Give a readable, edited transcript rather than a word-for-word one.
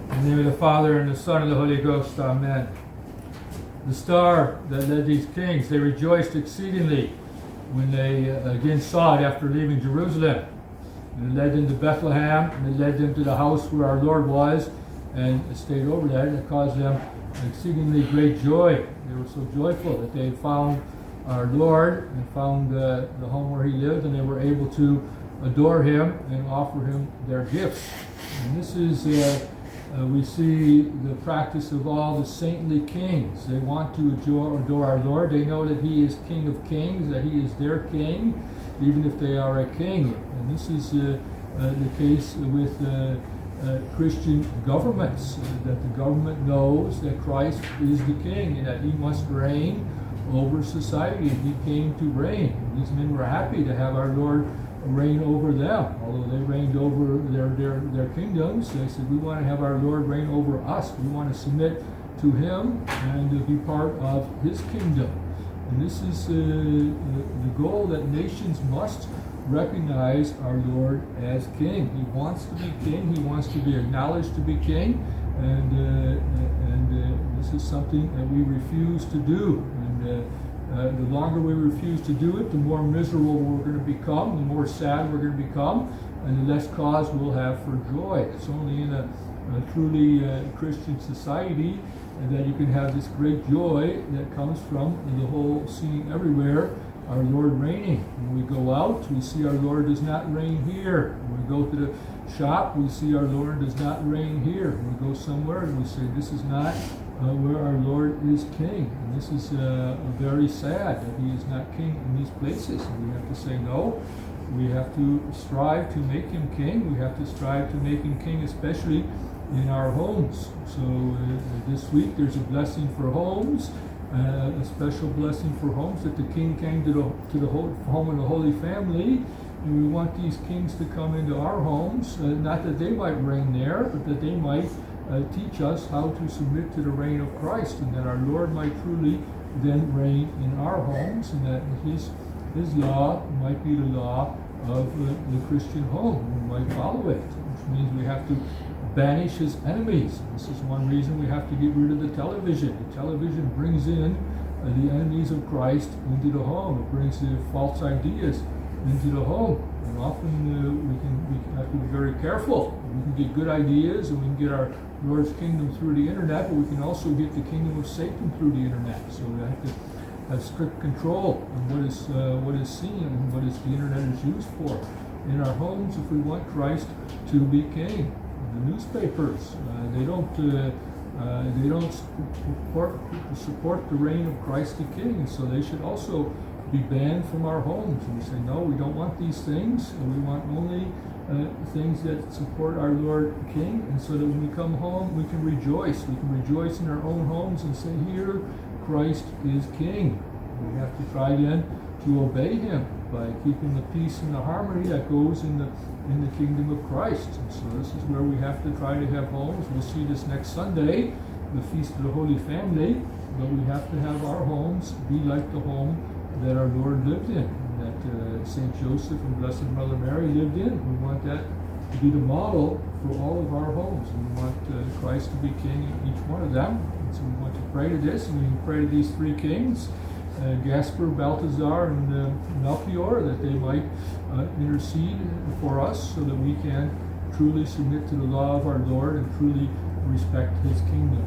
In the name of the Father, and the Son, and the Holy Ghost. Amen. The star that led these kings, they rejoiced exceedingly when they again saw it after leaving Jerusalem. And it led them to Bethlehem, and it led them to the house where our Lord was, and it stayed over there, and it caused them exceedingly great joy. They were so joyful that they had found our Lord and found the home where he lived, and they were able to adore him and offer him their gifts. And this is, we see the practice of all the saintly kings. They want to adore our Lord. They know that he is King of Kings, that he is their king, even if they are a king. And this is the case with Christian governments, that the government knows that Christ is the king and that he must reign over society. He came to reign. And these men were happy to have our Lord reign over them. Although they reigned over their kingdoms, they said, we want to have our Lord reign over us. We want to submit to him and to be part of his kingdom. And this is the goal, that nations must recognize our Lord as king. He wants to be king. He wants to be acknowledged to be king. And this is something that we refuse to do. And the longer we refuse to do it, the more miserable we're going to become, the more sad we're going to become, and the less cause we'll have for joy. It's only in a truly Christian society that you can have this great joy that comes from the whole seeing everywhere our Lord reigning. When we go out, we see our Lord does not reign here. When we go to the shop, we see our Lord does not reign here. When we go somewhere, and we say, this is not where our Lord is king. And this is very sad that he is not king in these places. And we have to say no. We have to strive to make him king. We have to strive to make him king, especially in our homes. So this week there's a blessing for homes, a special blessing for homes, that the king came to the home of the Holy Family. And we want these kings to come into our homes, not that they might reign there, but that they might teach us how to submit to the reign of Christ, and that our Lord might truly then reign in our homes, and that his law might be the law of the Christian home. We might follow it, which means we have to banish his enemies. This is one reason we have to get rid of the television. The television brings in the enemies of Christ into the home. It brings the false ideas into the home. And often we have to be very careful. We can get good ideas, and we can get our Lord's kingdom through the internet, but we can also get the kingdom of Satan through the internet. So we have to have strict control on what is seen and what the internet is used for. In our homes, if we want Christ to be king. The newspapers, they don't support the reign of Christ the King, so they should also be banned from our homes. And we say, no, we don't want these things, and we want only things that support our Lord King, and so that when we come home, we can rejoice. We can rejoice in our own homes and say, here, Christ is King. We have to try then to obey him by keeping the peace and the harmony that goes in the kingdom of Christ. And so this is where we have to try to have homes. We'll see this next Sunday, the Feast of the Holy Family, but we have to have our homes be like the home that our Lord lived in, that St. Joseph and Blessed Mother Mary lived in. We want that to be the model for all of our homes. And we want Christ to be king in each one of them. And so we want to pray to this, and we can pray to these three kings, Gaspar, Balthazar, and Melchior, that they might intercede for us, so that we can truly submit to the law of our Lord and truly respect his kingdom.